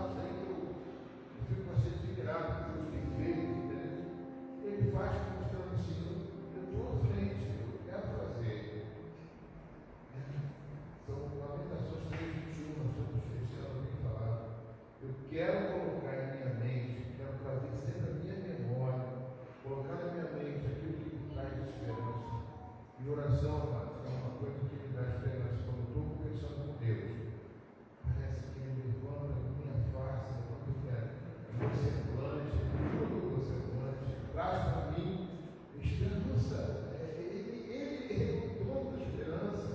fatos aí que eu fico bastante admirado que Deus tem feito, entendeu? Ele faz mostrando assim, eu estou à frente, eu quero fazer. Então, Lamentações 3:21, nós estamos fechando bem falado. Eu quero colocar em minha mente, quero trazer sempre a minha memória, colocar na minha mente aquilo que me traz esperança. E oração, amados, é uma coisa que me dá esperança. Quando eu estou conversando com Deus, parece que Ele levanta a minha face, levanta o meu semblante, todo o meu semblante, traz para mim esperança. Ele é o dono da esperança.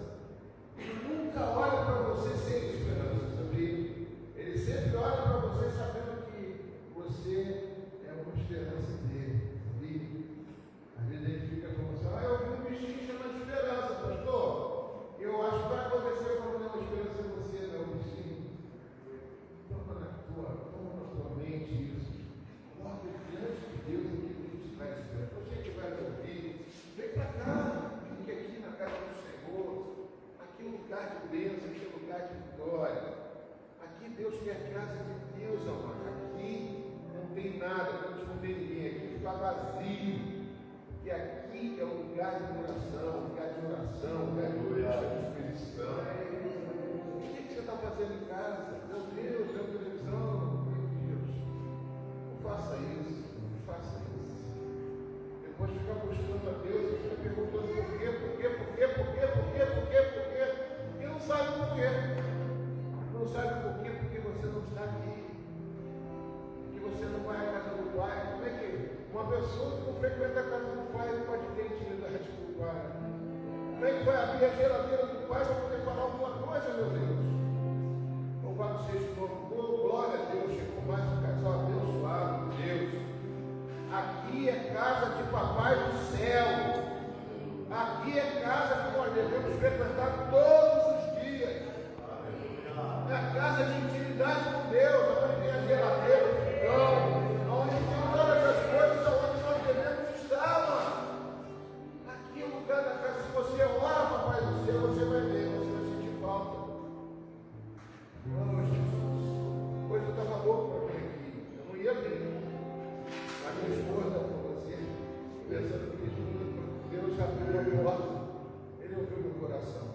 Ele nunca olha para você sem esperança, sabia? Ele sempre olha para você sabendo que você é uma esperança dele, sabia? Às vezes ele fica falando assim, eu vi um bichinho chamando esperança, pastor. Eu acho que vai acontecer quando tem uma esperança em você, não é um bichinho. Toma na tua mente isso. Coloca diante de Deus aquilo que te traz esperança. Você que vai me ouvir, vem para cá, fique aqui na casa do Senhor. Aqui é um lugar de bênção, aqui é um lugar de vitória. Aqui Deus quer a casa de Deus, amado. Aqui não tem nada, não tem ninguém. Aqui fica vazio. Porque aqui é um lugar de oração, um lugar de disposição. O que você está fazendo em casa? Meu Deus, é televisão. Meu Deus. Não faça isso. Não faça isso. Depois fica buscando a Deus e fica perguntando por quê. E não sabe por quê. Não sabe por quê, porque você não está aqui. Porque você não vai à casa do Pai. Como é que uma pessoa que não frequenta a casa do Pai não pode ter intimidade com o Pai? Como é que vai abrir a geladeira do Pai para poder falar alguma coisa, meu Deus? Louvado seja o nome. Glória a Deus, chegou mais um casal abençoado, Deus. Aqui é casa de Papai do céu. Aqui é casa que nós devemos frequentar todos os dias. É a casa de intimidade com Deus, onde tem a geladeira, o fogão, onde tem todas as coisas onde nós devemos estar, mano. Aqui é o lugar da casa. Se você ora, Papai do céu, você vai ver, você vai sentir falta. Oh, Jesus. Hoje eu estava louco para vir aqui. Eu não ia vir. A minha esposa falou assim, pensando que Deus abriu a porta, Ele ouviu meu coração.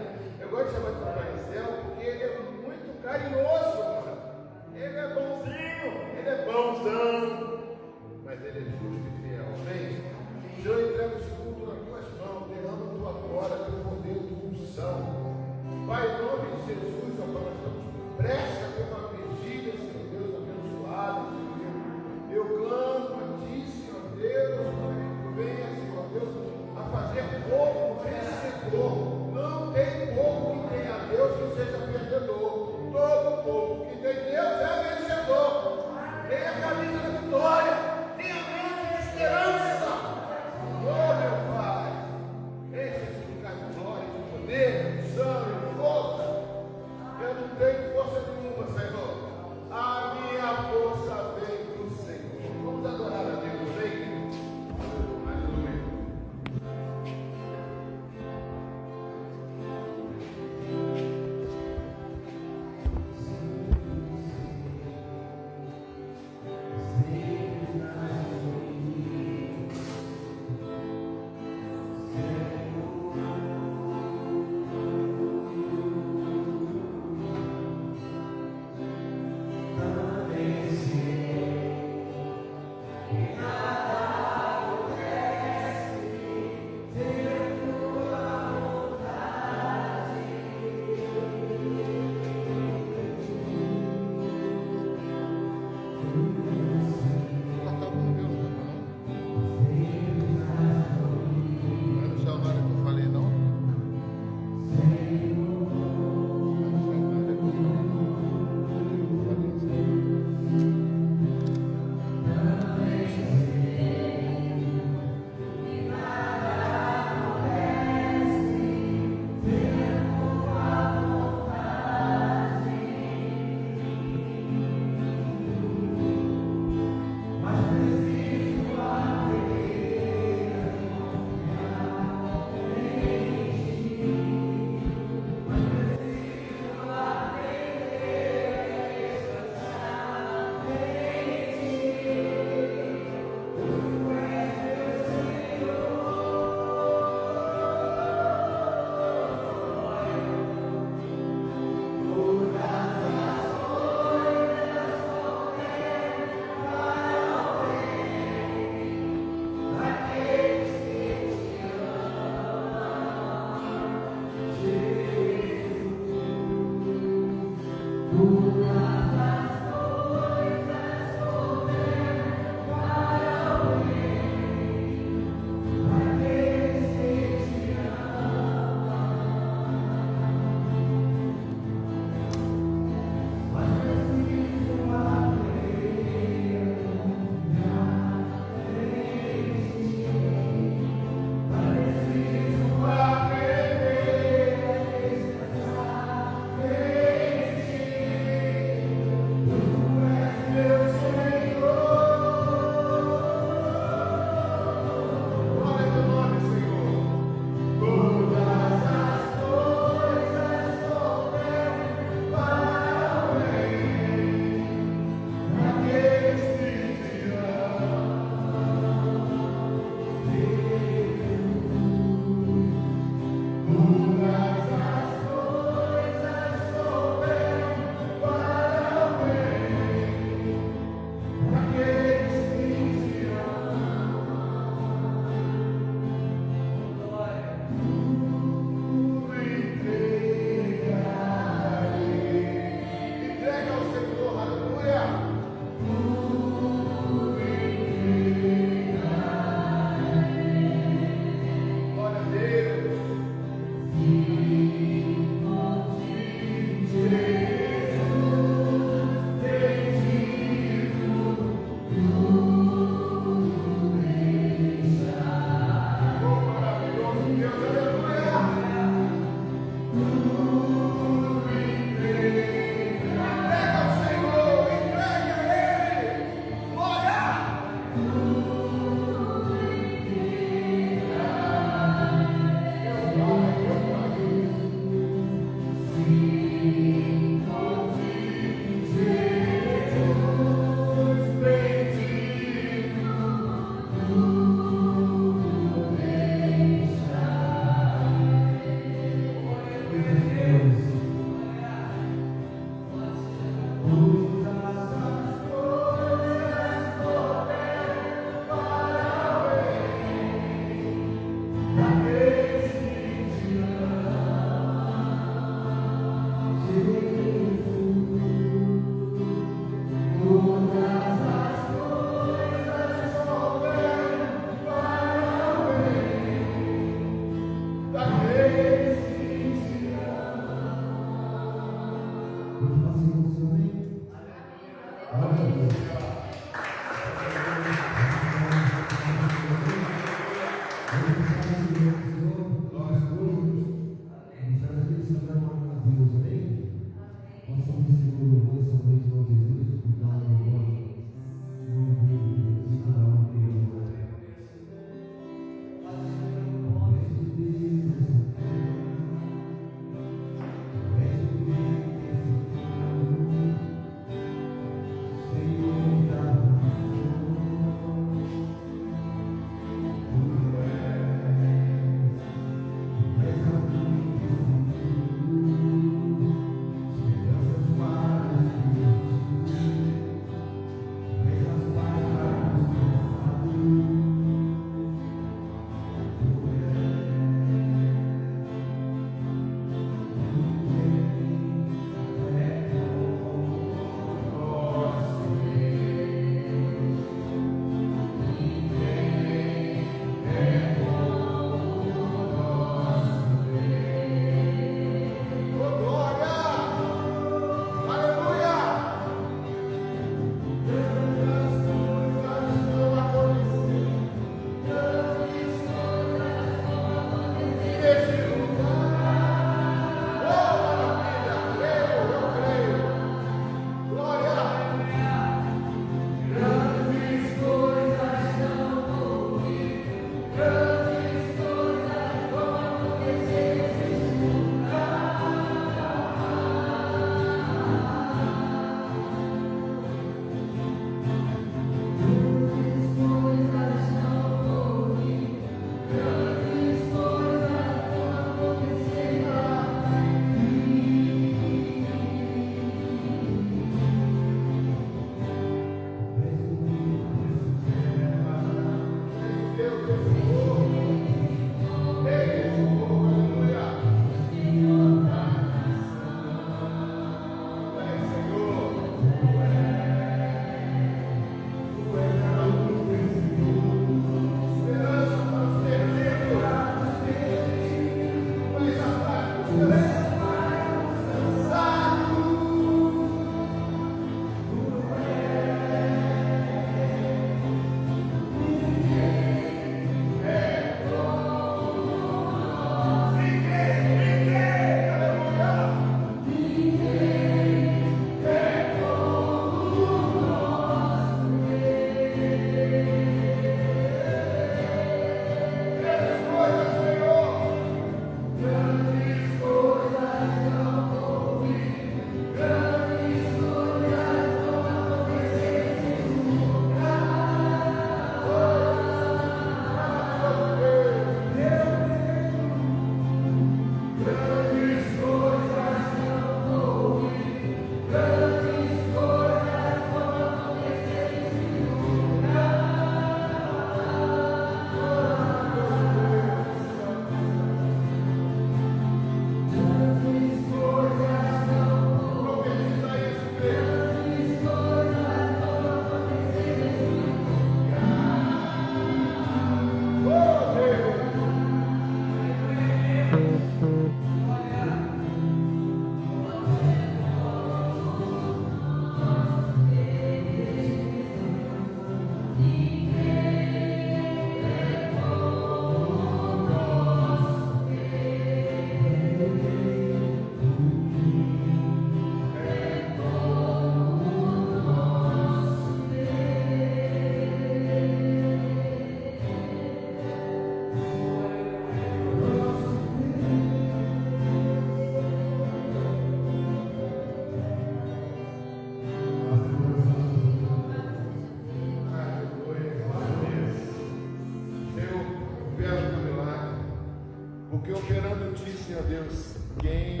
quem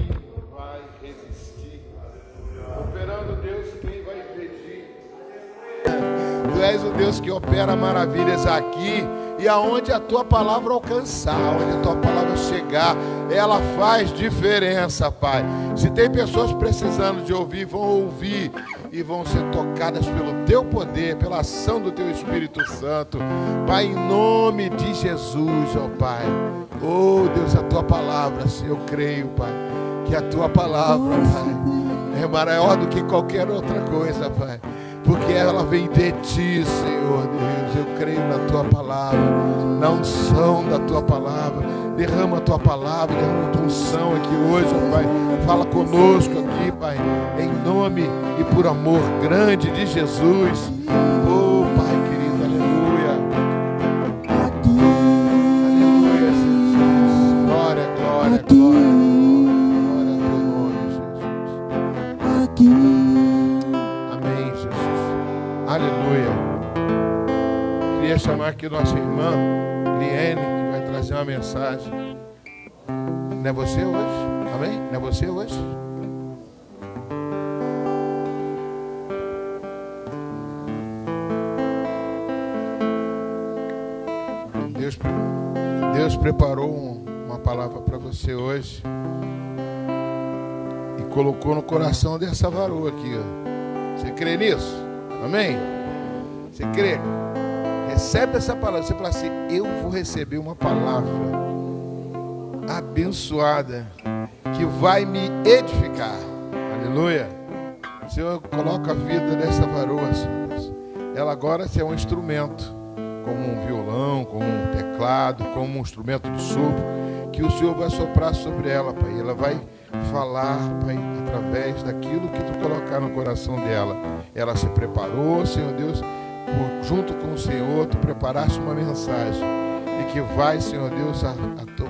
vai resistir? Operando Deus, quem vai impedir? Tu és o Deus que opera maravilhas aqui e aonde a tua palavra alcançar, onde a tua palavra chegar, ela faz diferença, Pai. Se tem pessoas precisando de ouvir, vão ouvir e vão ser tocadas pelo teu poder, pela ação do teu Espírito Santo, Pai, em nome de Jesus, ó Pai. Oh Deus, a tua palavra, Senhor, eu creio, Pai, que a tua palavra, Pai, é maior do que qualquer outra coisa, Pai, porque ela vem de ti, Senhor Deus. Eu creio na tua palavra, na unção da tua palavra. Derrama a tua palavra, derrama a tua unção aqui hoje, ó Pai. Fala conosco aqui, Pai, em nome e por amor grande de Jesus. Oh Pai querido, aleluia. Aleluia, Jesus. Glória, glória, glória. Glória ao teu nome, Jesus. Amém, Jesus. Aleluia. Queria chamar aqui nossa irmã Liene, que vai trazer uma mensagem. Não é você hoje? Amém? Não é você hoje? Deus preparou uma palavra para você hoje e colocou no coração dessa varoa aqui, ó. Você crê nisso? Amém? Você crê? Recebe essa palavra. Você fala assim: eu vou receber uma palavra abençoada que vai me edificar. Aleluia. Senhor, coloca a vida dessa varoa, Senhor. Ela agora é um instrumento, como um violão, como um teclado, como um instrumento de sopro, que o Senhor vai soprar sobre ela, Pai. Ela vai falar, Pai, através daquilo que tu colocar no coração dela. Ela se preparou, Senhor Deus, junto com o Senhor, tu preparaste uma mensagem e que vai, Senhor Deus,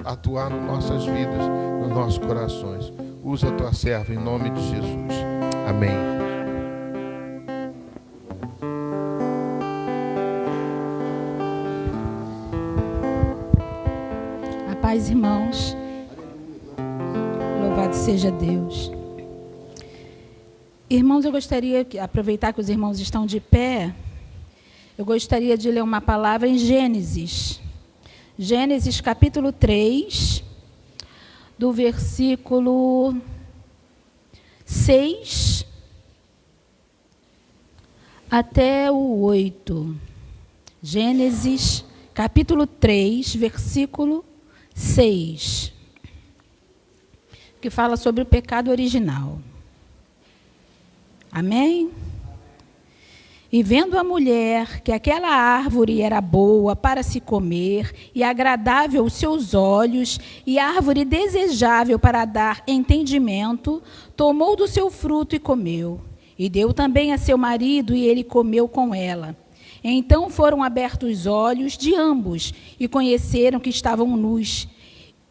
atuar nas nossas vidas, nos nossos corações. Usa a tua serva em nome de Jesus. Amém. A paz, irmãos. Louvado seja Deus. Irmãos, eu gostaria de aproveitar que os irmãos estão de pé. Eu gostaria de ler uma palavra em Gênesis. Gênesis capítulo 3, do versículo 6 até o 8. Gênesis capítulo 3, versículo 6, que fala sobre o pecado original. Amém? E vendo a mulher que aquela árvore era boa para se comer, e agradável aos seus olhos, e árvore desejável para dar entendimento, tomou do seu fruto e comeu. E deu também a seu marido, e ele comeu com ela. Então foram abertos os olhos de ambos, e conheceram que estavam nus.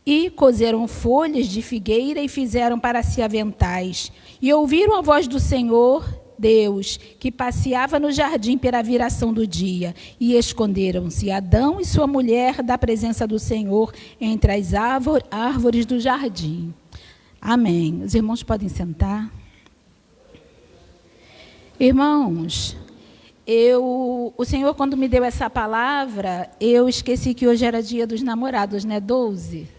E coseram folhas de figueira, e fizeram para si aventais. E ouviram a voz do Senhor Deus, que passeava no jardim pela viração do dia, e esconderam-se Adão e sua mulher da presença do Senhor entre as árvores do jardim. Amém. Os irmãos podem sentar. Irmãos, o Senhor, quando me deu essa palavra, eu esqueci que hoje era dia dos namorados, né? 12.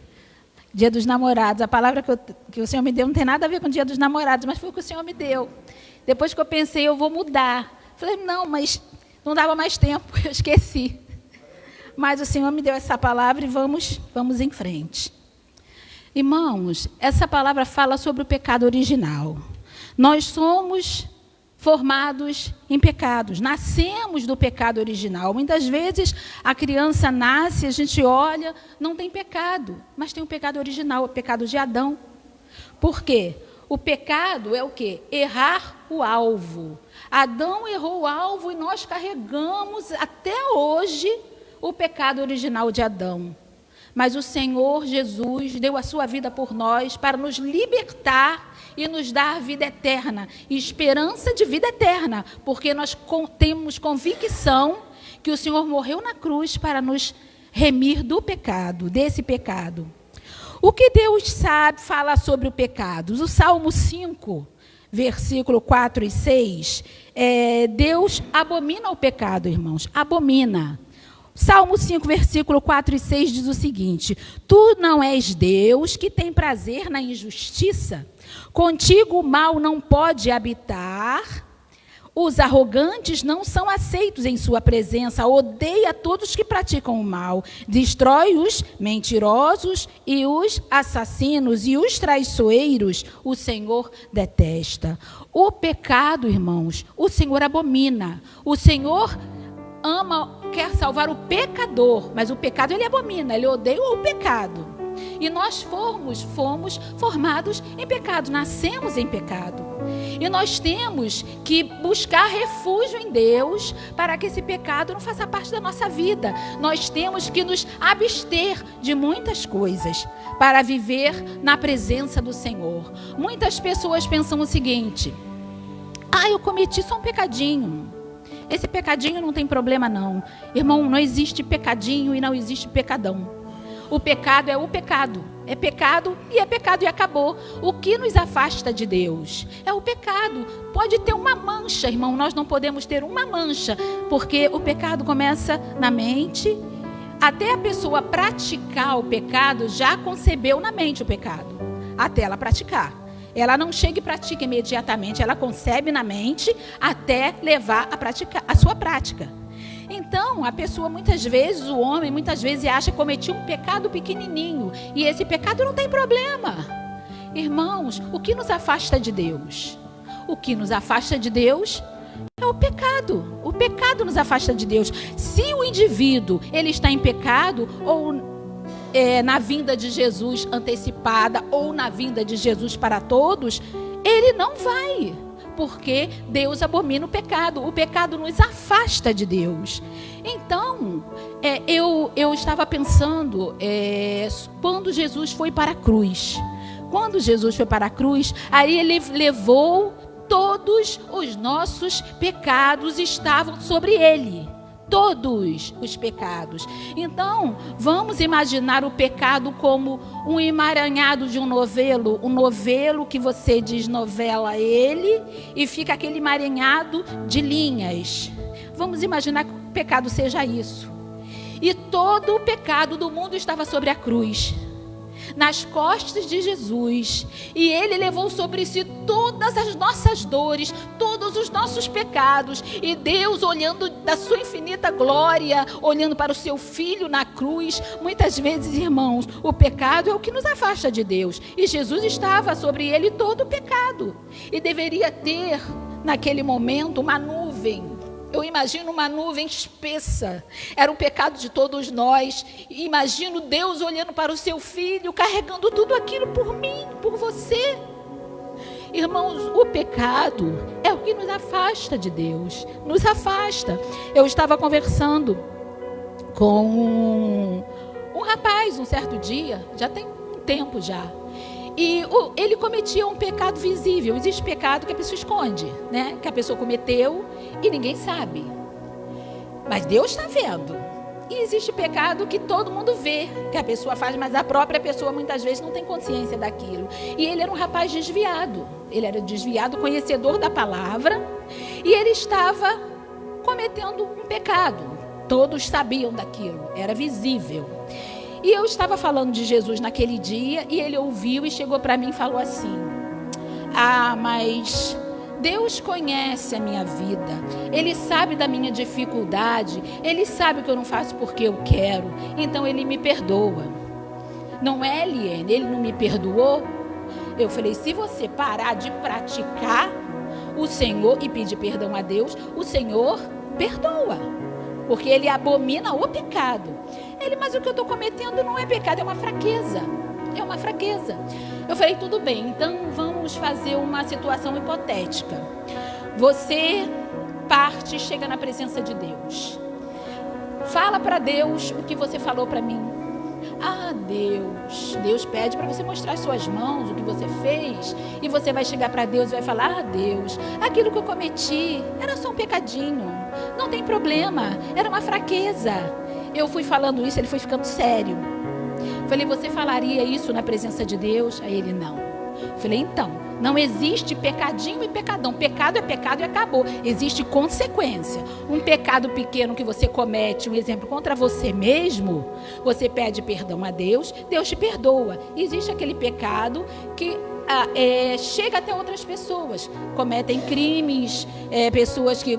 Dia dos namorados. A palavra que o Senhor me deu não tem nada a ver com o dia dos namorados, mas foi o que o Senhor me deu. Depois que eu pensei, eu vou mudar. Falei, não, mas não dava mais tempo, eu esqueci. Mas o Senhor me deu essa palavra e vamos em frente. Irmãos, essa palavra fala sobre o pecado original. Nós somos formados em pecados, nascemos do pecado original. Muitas vezes a criança nasce, a gente olha, não tem pecado, mas tem o pecado original, o pecado de Adão. Por quê? O pecado é o quê? Errar o alvo. Adão errou o alvo e nós carregamos até hoje o pecado original de Adão. Mas o Senhor Jesus deu a sua vida por nós para nos libertar e nos dar vida eterna, e esperança de vida eterna, porque nós temos convicção que o Senhor morreu na cruz para nos remir do pecado, desse pecado. O que Deus sabe fala sobre o pecado? O Salmo 5, versículo 4 e 6, Deus abomina o pecado, irmãos, abomina. Salmo 5, versículo 4 e 6 diz o seguinte: Tu não és Deus que tem prazer na injustiça, contigo o mal não pode habitar, os arrogantes não são aceitos em sua presença, odeia todos que praticam o mal, destrói os mentirosos e os assassinos e os traiçoeiros, o Senhor detesta. O pecado, irmãos, o Senhor abomina. O Senhor ama, quer salvar o pecador, mas o pecado ele abomina, ele odeia o pecado. E nós fomos formados em pecado, nascemos em pecado. E nós temos que buscar refúgio em Deus para que esse pecado não faça parte da nossa vida. Nós temos que nos abster de muitas coisas para viver na presença do Senhor. Muitas pessoas pensam o seguinte: eu cometi só um pecadinho. Esse pecadinho não tem problema não. Irmão, não existe pecadinho e não existe pecadão. O pecado é o pecado. É pecado e acabou. O que nos afasta de Deus é o pecado. Pode ter uma mancha, irmão. Nós não podemos ter uma mancha, porque o pecado começa na mente. Até a pessoa praticar o pecado, já concebeu na mente o pecado. Até ela praticar. Ela não chega e pratica imediatamente. Ela concebe na mente até levar a sua prática. Então, a pessoa muitas vezes, o homem muitas vezes acha que cometeu um pecado pequenininho. E esse pecado não tem problema. Irmãos, o que nos afasta de Deus? O que nos afasta de Deus é o pecado. O pecado nos afasta de Deus. Se o indivíduo ele está em pecado, ou na vinda de Jesus antecipada, ou na vinda de Jesus para todos, ele não vai. Porque Deus abomina o pecado nos afasta de Deus. Então, eu estava pensando, quando Jesus foi para a cruz, aí ele levou todos os nossos pecados, estavam sobre ele. Todos os pecados. Então, vamos imaginar o pecado como um emaranhado de um novelo que você desnovela ele e fica aquele emaranhado de linhas. Vamos imaginar que o pecado seja isso. E todo o pecado do mundo estava sobre a cruz, nas costas de Jesus, e ele levou sobre si todas as nossas dores, todos os nossos pecados, e Deus, olhando da sua infinita glória, olhando para o seu filho na cruz. Muitas vezes, irmãos, o pecado é o que nos afasta de Deus, e Jesus estava sobre ele todo o pecado, e deveria ter naquele momento uma nuvem. Eu imagino uma nuvem espessa. Era o pecado de todos nós. E imagino Deus olhando para o seu filho, carregando tudo aquilo por mim, por você. Irmãos, o pecado é o que nos afasta de Deus. Nos afasta. Eu estava conversando com um rapaz um certo dia, já tem um tempo já. E ele cometia um pecado visível. Existe pecado que a pessoa esconde, né? Que a pessoa cometeu e ninguém sabe. Mas Deus está vendo. E existe pecado que todo mundo vê, que a pessoa faz, mas a própria pessoa muitas vezes não tem consciência daquilo. E ele era um rapaz desviado. Ele era desviado, conhecedor da palavra. E ele estava cometendo um pecado. Todos sabiam daquilo. Era visível. E eu estava falando de Jesus naquele dia, e ele ouviu e chegou para mim e falou assim: mas Deus conhece a minha vida, Ele sabe da minha dificuldade, Ele sabe que eu não faço porque eu quero, então Ele me perdoa. Não é, Eliane? Ele não me perdoou? Eu falei: se você parar de praticar o Senhor e pedir perdão a Deus, o Senhor perdoa, porque Ele abomina o pecado. Mas o que eu estou cometendo não é pecado, é uma fraqueza. É uma fraqueza. Eu falei: tudo bem, então vamos fazer uma situação hipotética. Você parte e chega na presença de Deus. Fala para Deus o que você falou para mim. Deus pede para você mostrar as suas mãos, o que você fez. E você vai chegar para Deus e vai falar: Deus, aquilo que eu cometi era só um pecadinho. Não tem problema, era uma fraqueza. Eu fui falando isso, ele foi ficando sério. Falei, você falaria isso na presença de Deus? Aí ele, não. Falei, então, não existe pecadinho e pecadão. Pecado é pecado e acabou. Existe consequência. Um pecado pequeno que você comete, um exemplo, contra você mesmo, você pede perdão a Deus, Deus te perdoa. Existe aquele pecado que chega até outras pessoas, cometem crimes, pessoas que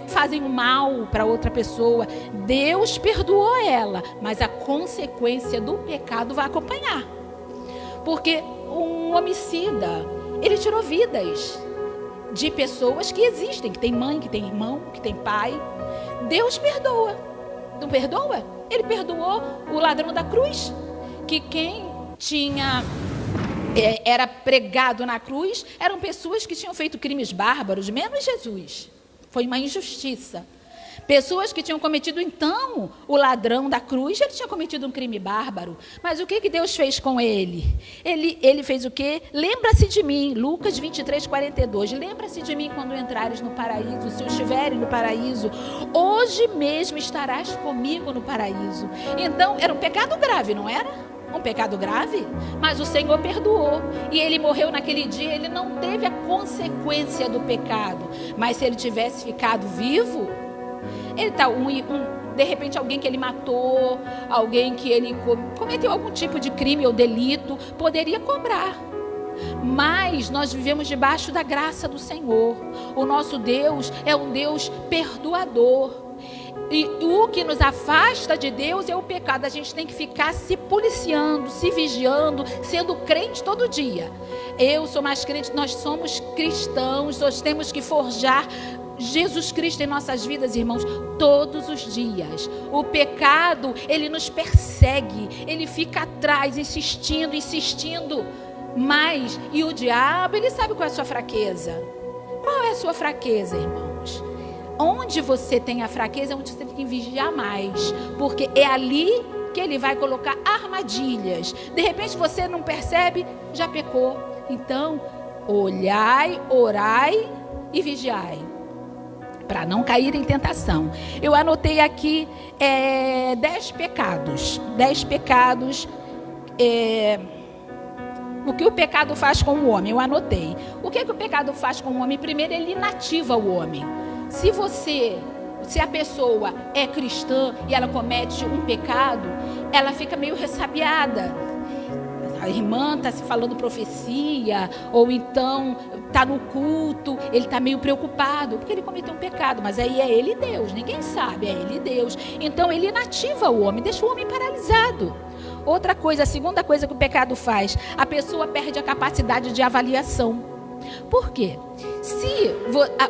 fazem um mal para outra pessoa. Deus perdoou ela, mas a consequência do pecado vai acompanhar. Porque um homicida, ele tirou vidas de pessoas que existem, que tem mãe, que tem irmão, que tem pai. Deus perdoa. Não perdoa? Ele perdoou o ladrão da cruz, que quem era pregado na cruz eram pessoas que tinham feito crimes bárbaros, menos Jesus. Foi uma injustiça. Pessoas que tinham cometido, então, o ladrão da cruz, ele tinha cometido um crime bárbaro. Mas o que Deus fez com ele? Ele fez o quê? Lembra-se de mim, Lucas 23, 42. Lembra-se de mim quando entrares no paraíso, se estiveres no paraíso. Hoje mesmo estarás comigo no paraíso. Então, era um pecado grave, não era? Um pecado grave, mas o Senhor perdoou. E ele morreu naquele dia, ele não teve a consequência do pecado. Mas se ele tivesse ficado vivo, ele tá de repente alguém que ele matou, alguém que ele cometeu algum tipo de crime ou delito, poderia cobrar. Mas nós vivemos debaixo da graça do Senhor. O nosso Deus é um Deus perdoador. E o que nos afasta de Deus é o pecado. A gente tem que ficar se policiando, se vigiando, sendo crente todo dia. Eu sou mais crente, nós somos cristãos, nós temos que forjar Jesus Cristo em nossas vidas, irmãos, todos os dias. O pecado, ele nos persegue, ele fica atrás, insistindo. Mas, e o diabo, ele sabe qual é a sua fraqueza. Qual é a sua fraqueza, irmãos? Onde você tem a fraqueza, é onde você tem que vigiar mais. Porque é ali que ele vai colocar armadilhas. De repente você não percebe, já pecou. Então, olhai, orai e vigiai, para não cair em tentação. Eu anotei aqui 10 pecados. 10 pecados. O que o pecado faz com o homem? Eu anotei. O que o pecado faz com o homem? Primeiro, ele inativa o homem. Se a pessoa é cristã e ela comete um pecado, ela fica meio ressabiada. A irmã está se falando profecia, ou então está no culto, ele está meio preocupado, porque ele cometeu um pecado, mas aí é ele Deus, ninguém sabe, é ele Deus. Então ele inativa o homem, deixa o homem paralisado. Outra coisa, a segunda coisa que o pecado faz, a pessoa perde a capacidade de avaliação. Por quê? Se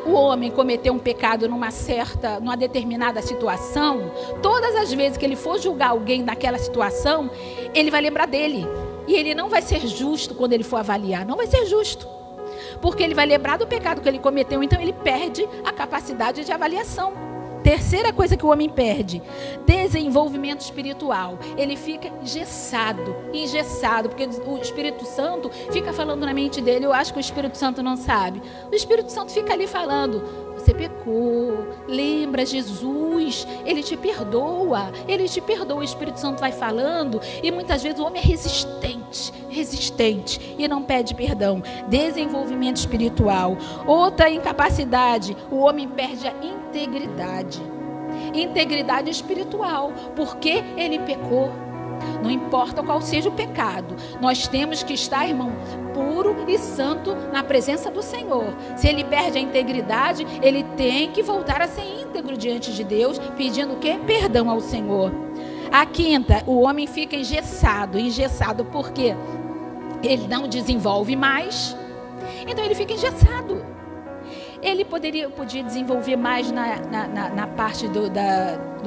o homem cometeu um pecado numa determinada situação, todas as vezes que ele for julgar alguém naquela situação, ele vai lembrar dele. E ele não vai ser justo quando ele for avaliar, não vai ser justo. Porque ele vai lembrar do pecado que ele cometeu, então ele perde a capacidade de avaliação. Terceira coisa que o homem perde, desenvolvimento espiritual. Ele fica engessado, porque o Espírito Santo fica falando na mente dele. Eu acho que o Espírito Santo não sabe. O Espírito Santo fica ali falando, você pecou, lembra Jesus, ele te perdoa, o Espírito Santo vai falando, e muitas vezes o homem é resistente, e não pede perdão. Desenvolvimento espiritual. Outra incapacidade, o homem perde a integridade espiritual, porque ele pecou. Não importa qual seja o pecado, nós temos que estar, irmão, puro e santo na presença do Senhor. Se ele perde a integridade, ele tem que voltar a ser íntegro diante de Deus, pedindo o quê? Perdão ao Senhor. A quinta, o homem fica engessado porque ele não desenvolve mais, então ele fica engessado. Ele podia desenvolver mais na parte do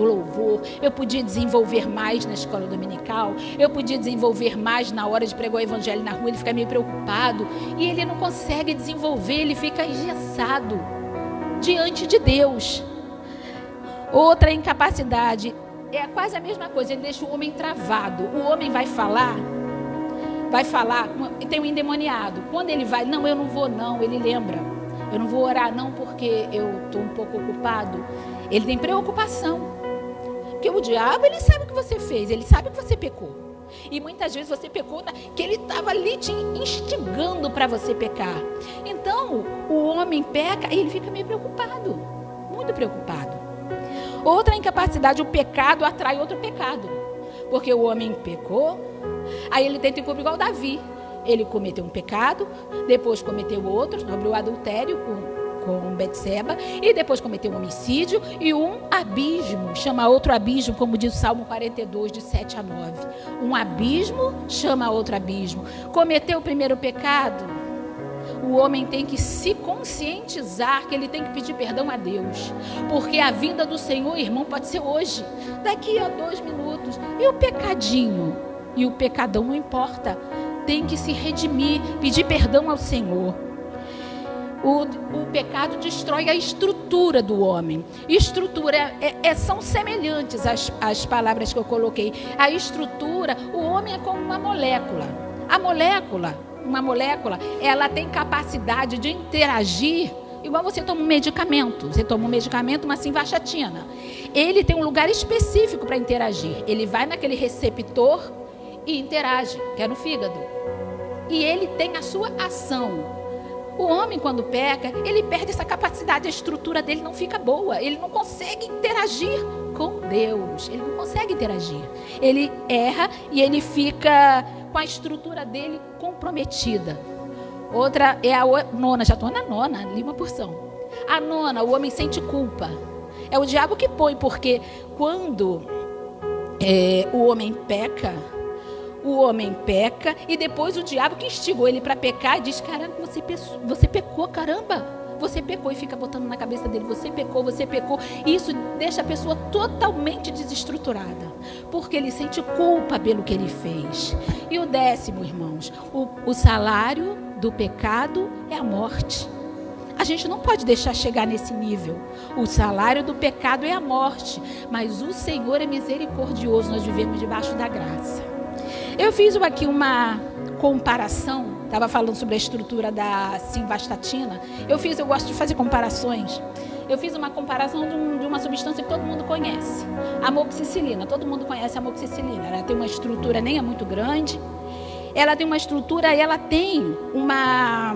louvor, eu podia desenvolver mais na escola dominical, eu podia desenvolver mais na hora de pregar o evangelho na rua. Ele fica meio preocupado e ele não consegue desenvolver, ele fica engessado diante de Deus. Outra incapacidade, é quase a mesma coisa, ele deixa o homem travado. O homem vai falar, e tem um endemoniado. Quando ele vai, não, eu não vou não, ele lembra. Eu não vou orar não porque eu estou um pouco ocupado. Ele tem preocupação. Porque o diabo, ele sabe o que você fez, ele sabe que você pecou. E muitas vezes você pecou que ele estava ali te instigando para você pecar. Então, o homem peca e ele fica meio preocupado, muito preocupado. Outra incapacidade, o pecado atrai outro pecado. Porque o homem pecou, aí ele tenta encobrir igual Davi. Ele cometeu um pecado, depois cometeu outro, sobre o adultério com Betseba, e depois cometeu um homicídio e um abismo, chama outro abismo, como diz o Salmo 42, de 7 a 9. Um abismo chama outro abismo. Cometeu o primeiro pecado, o homem tem que se conscientizar que ele tem que pedir perdão a Deus, porque a vinda do Senhor, irmão, pode ser hoje, daqui a 2 minutos. E o pecadinho e o pecadão não importa, tem que se redimir, pedir perdão ao Senhor. O pecado destrói a estrutura do homem. Estrutura são semelhantes às palavras que eu coloquei. A estrutura, o homem é como uma molécula. Uma molécula, ela tem capacidade de interagir, igual você toma um medicamento. Você toma um medicamento, uma simvastatina. Ele tem um lugar específico para interagir. Ele vai naquele receptor e interage, que é no fígado. E ele tem a sua ação. O homem, quando peca, ele perde essa capacidade, a estrutura dele não fica boa. Ele não consegue interagir com Deus. Ele não consegue interagir. Ele erra e ele fica com a estrutura dele comprometida. Outra é a nona, já estou na nona, ali uma porção. A nona, o homem sente culpa. É o diabo que põe, porque quando o homem peca e depois o diabo que instigou ele para pecar e diz: caramba, você pecou, caramba, você pecou, e fica botando na cabeça dele: você pecou. Isso deixa a pessoa totalmente desestruturada, porque ele sente culpa pelo que ele fez. E o 10º, irmãos, o salário do pecado é a morte. A gente não pode deixar chegar nesse nível. O salário do pecado é a morte, mas o Senhor é misericordioso, nós vivemos debaixo da graça. Eu fiz aqui uma comparação, estava falando sobre a estrutura da simvastatina. Eu gosto de fazer comparações. Eu fiz uma comparação de uma substância que todo mundo conhece, a amoxicilina. Todo mundo conhece a amoxicilina. Ela tem uma estrutura, nem é muito grande. Ela tem uma estrutura, ela tem uma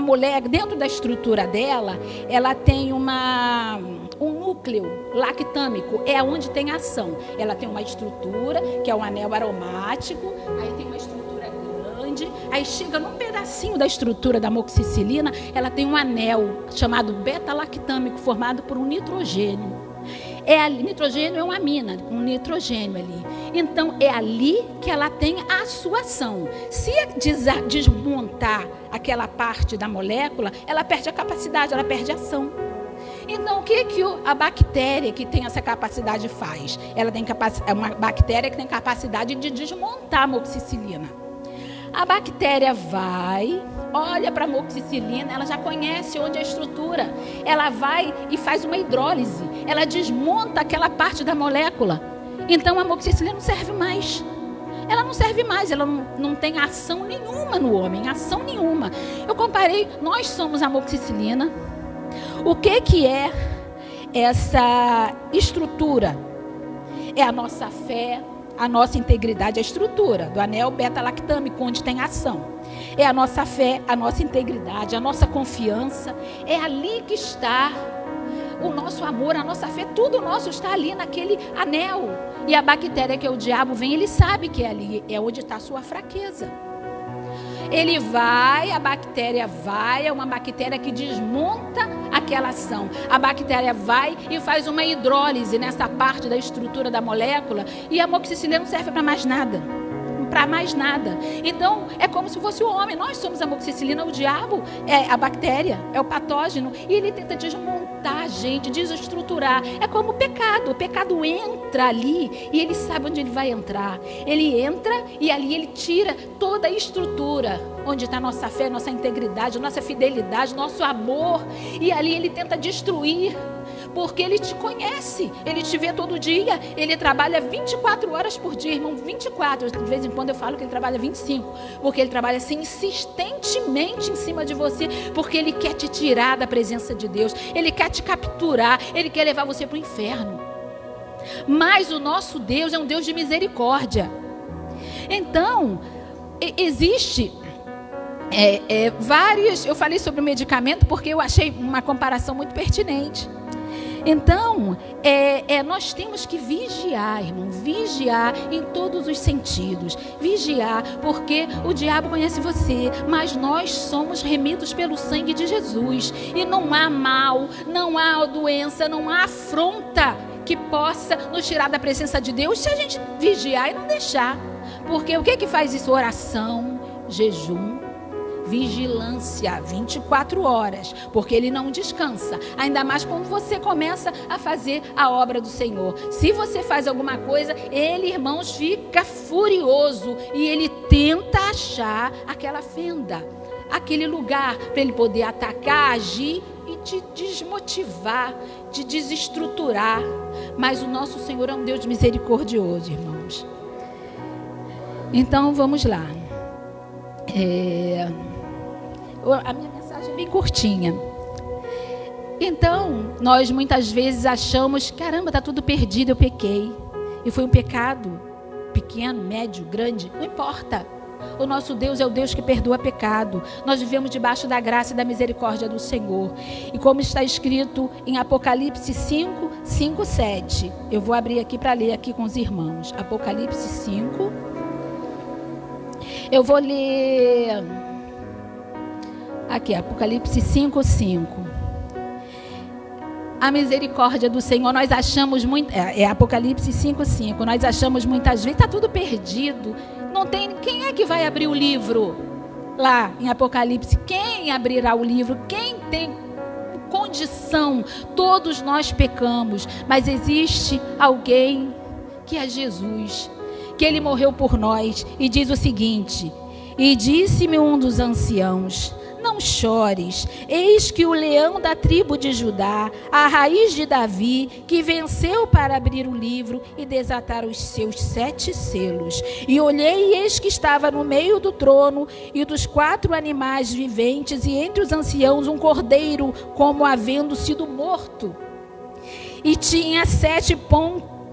molécula, dentro da estrutura dela, ela tem um núcleo lactâmico, é onde tem ação. Ela tem uma estrutura, que é um anel aromático, aí tem uma estrutura grande, aí chega num pedacinho da estrutura da amoxicilina, ela tem um anel chamado beta-lactâmico, formado por um nitrogênio. Nitrogênio é uma amina, um nitrogênio ali. Então, é ali que ela tem a sua ação. Se desmontar aquela parte da molécula, ela perde a capacidade, ela perde a ação. Então, o que a bactéria que tem essa capacidade faz? Ela tem é uma bactéria que tem capacidade de desmontar a amoxicilina. A bactéria vai, olha para a amoxicilina, ela já conhece onde é a estrutura. Ela vai e faz uma hidrólise. Ela desmonta aquela parte da molécula. Então, a amoxicilina não serve mais. Ela não serve mais, ela não tem ação nenhuma no homem, ação nenhuma. Eu comparei, nós somos a amoxicilina. O que é essa estrutura? É a nossa fé, a nossa integridade, a estrutura do anel beta-lactâmico, onde tem ação. É a nossa fé, a nossa integridade, a nossa confiança. É ali que está o nosso amor, a nossa fé, tudo nosso está ali naquele anel. E a bactéria, que é o diabo, vem, ele sabe que é ali, é onde está a sua fraqueza. Ele vai, a bactéria vai, é uma bactéria que desmonta aquela ação. A bactéria vai e faz uma hidrólise nessa parte da estrutura da molécula, e a amoxicilina não serve para mais nada. Para mais nada. Então, é como se fosse o homem. Nós somos a amoxicilina, o diabo é a bactéria, é o patógeno, e ele tenta desmontar a gente, desestruturar. É como o pecado. O pecado entra ali e ele sabe onde ele vai entrar. Ele entra e ali ele tira toda a estrutura, onde está nossa fé, nossa integridade, nossa fidelidade, nosso amor. E ali ele tenta destruir. Porque ele te conhece, ele te vê todo dia, ele trabalha 24 horas por dia, irmão, 24, de vez em quando eu falo que ele trabalha 25, porque ele trabalha assim insistentemente em cima de você, porque ele quer te tirar da presença de Deus, ele quer te capturar, ele quer levar você para o inferno. Mas o nosso Deus é um Deus de misericórdia. Então, existe vários... Eu falei sobre o medicamento porque eu achei uma comparação muito pertinente. Então, nós temos que vigiar, irmão, vigiar em todos os sentidos. Vigiar, porque o diabo conhece você, mas nós somos remidos pelo sangue de Jesus. E não há mal, não há doença, não há afronta que possa nos tirar da presença de Deus se a gente vigiar e não deixar. Porque o que faz isso? Oração, jejum, vigilância, 24 horas, porque ele não descansa, ainda mais quando você começa a fazer a obra do Senhor. Se você faz alguma coisa, ele, irmãos, fica furioso e ele tenta achar aquela fenda, aquele lugar para ele poder atacar, agir e te desmotivar, te desestruturar. Mas o nosso Senhor é um Deus misericordioso, irmãos. Então vamos lá. A minha mensagem é bem curtinha. Então, nós muitas vezes achamos, caramba, está tudo perdido, eu pequei. E foi um pecado, pequeno, médio, grande, não importa. O nosso Deus é o Deus que perdoa pecado. Nós vivemos debaixo da graça e da misericórdia do Senhor. E como está escrito em Apocalipse 5, 5, 7. Eu vou abrir aqui para ler aqui com os irmãos. Apocalipse 5. Eu vou ler... Aqui, Apocalipse 5, 5. A misericórdia do Senhor, nós achamos muito... Apocalipse 5, 5. Nós achamos muitas vezes, está tudo perdido. Não tem... Quem é que vai abrir o livro? Lá em Apocalipse, quem abrirá o livro? Quem tem condição? Todos nós pecamos. Mas existe alguém que é Jesus, que ele morreu por nós. E diz o seguinte: e disse-me um dos anciãos: não chores, eis que o leão da tribo de Judá, a raiz de Davi, que venceu para abrir o livro e desatar os seus 7 selos. E olhei, e eis que estava no meio do trono e dos 4 animais viventes, e entre os anciãos um cordeiro, como havendo sido morto. E tinha 7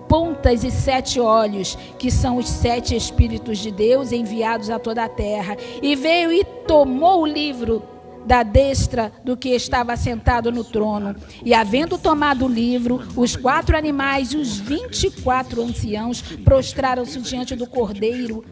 pontas e 7 olhos, que são os 7 Espíritos de Deus enviados a toda a terra. E veio e tomou o livro da destra do que estava sentado no trono. E havendo tomado o livro, os 4 animais e os 24 anciãos prostraram-se diante do cordeiro,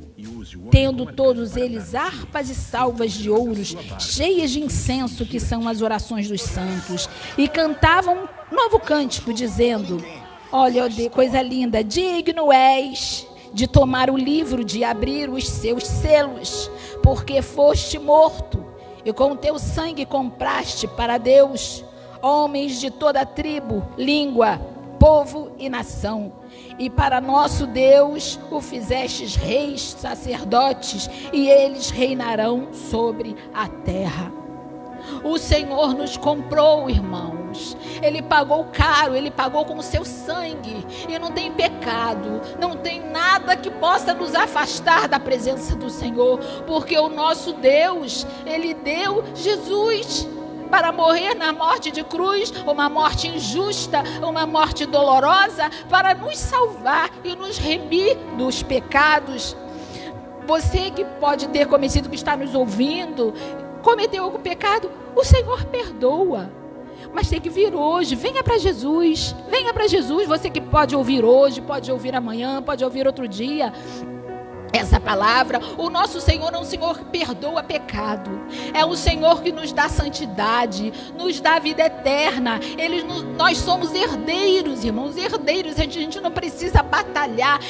tendo todos eles harpas e salvas de ouros, cheias de incenso, que são as orações dos santos. E cantavam um novo cântico, dizendo: olha, coisa linda, digno és de tomar o livro, de abrir os seus selos, porque foste morto, e com o teu sangue compraste para Deus homens de toda tribo, língua, povo e nação. E para nosso Deus o fizestes reis, sacerdotes, e eles reinarão sobre a terra. O Senhor nos comprou, irmãos. Ele pagou caro, ele pagou com o seu sangue. E não tem pecado, não tem nada que possa nos afastar da presença do Senhor. Porque o nosso Deus, ele deu Jesus para morrer na morte de cruz, uma morte injusta, uma morte dolorosa, para nos salvar e nos remir dos pecados. Você que pode ter cometido, que está nos ouvindo, cometeu algum pecado, o Senhor perdoa. Mas tem que vir hoje, venha para Jesus. Venha para Jesus, você que pode ouvir hoje, pode ouvir amanhã, pode ouvir outro dia essa palavra. O nosso Senhor é um Senhor que perdoa pecado. É um Senhor que nos dá santidade, nos dá vida eterna. Nós somos herdeiros, irmãos, herdeiros. A gente não precisa batalhar.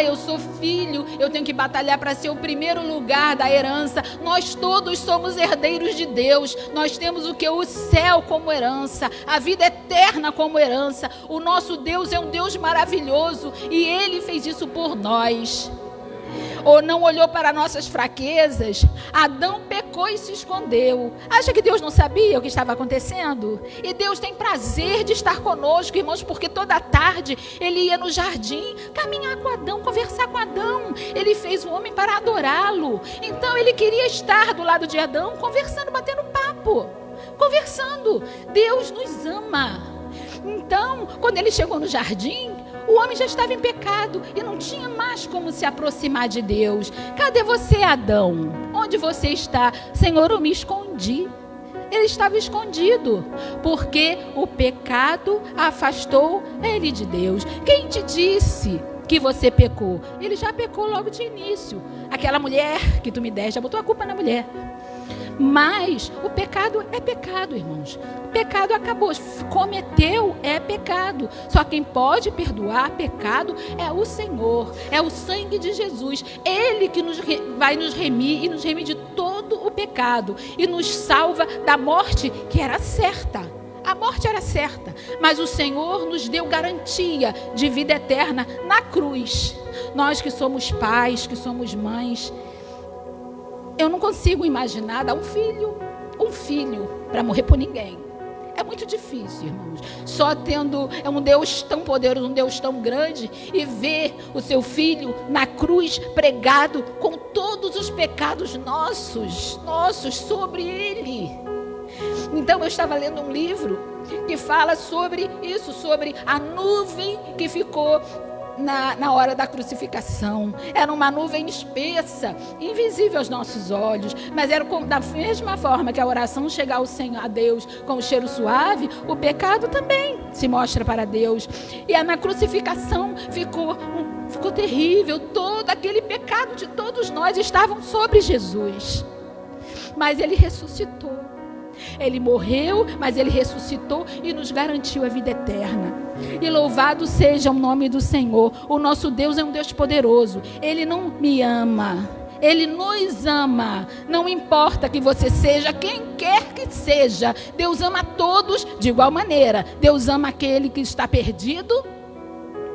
Eu sou filho, eu tenho que batalhar para ser o primeiro lugar da herança. Nós todos somos herdeiros de Deus. Nós temos o que? O céu como herança, a vida eterna como herança. O nosso Deus é um Deus maravilhoso e Ele fez isso por nós. Ou não olhou para nossas fraquezas? Adão pecou e se escondeu. Acha que Deus não sabia o que estava acontecendo? E Deus tem prazer de estar conosco, irmãos, porque toda tarde ele ia no jardim caminhar com Adão, conversar com Adão. Ele fez o homem para adorá-lo. Então ele queria estar do lado de Adão, conversando, batendo papo, conversando. Deus nos ama. Então, quando ele chegou no jardim, O homem já estava em pecado e não tinha mais como se aproximar de Deus. Cadê você, Adão? Onde você está? Senhor, eu me escondi. Ele estava escondido, porque o pecado afastou ele de Deus. Quem te disse que você pecou? Ele já pecou logo de início. Aquela mulher que tu me deste, já botou a culpa na mulher. Mas o pecado é pecado, irmãos. O pecado acabou. Cometeu é pecado. Só quem pode perdoar pecado é o Senhor. É o sangue de Jesus. Ele que vai nos remir e nos remir de todo o pecado. E nos salva da morte que era certa. A morte era certa. Mas o Senhor nos deu garantia de vida eterna na cruz. Nós que somos pais, que somos mães, eu não consigo imaginar dar um filho para morrer por ninguém. É muito difícil, irmãos. Só tendo um Deus tão poderoso, um Deus tão grande, e ver o seu filho na cruz pregado com todos os pecados nossos sobre ele. Então eu estava lendo um livro que fala sobre isso, sobre a nuvem que ficou na hora da crucificação. Era uma nuvem espessa, invisível aos nossos olhos, mas era da mesma forma que a oração chega ao Senhor, a Deus, com o cheiro suave, o pecado também se mostra para Deus. E na crucificação ficou terrível. Todo aquele pecado de todos nós estavam sobre Jesus. Mas ele ressuscitou. Ele morreu, mas ele ressuscitou e nos garantiu a vida eterna. E louvado seja o nome do Senhor. O nosso Deus é um Deus poderoso. Ele não me ama, Ele nos ama. Não importa que você seja quem quer que seja, Deus ama todos de igual maneira. Deus ama aquele que está perdido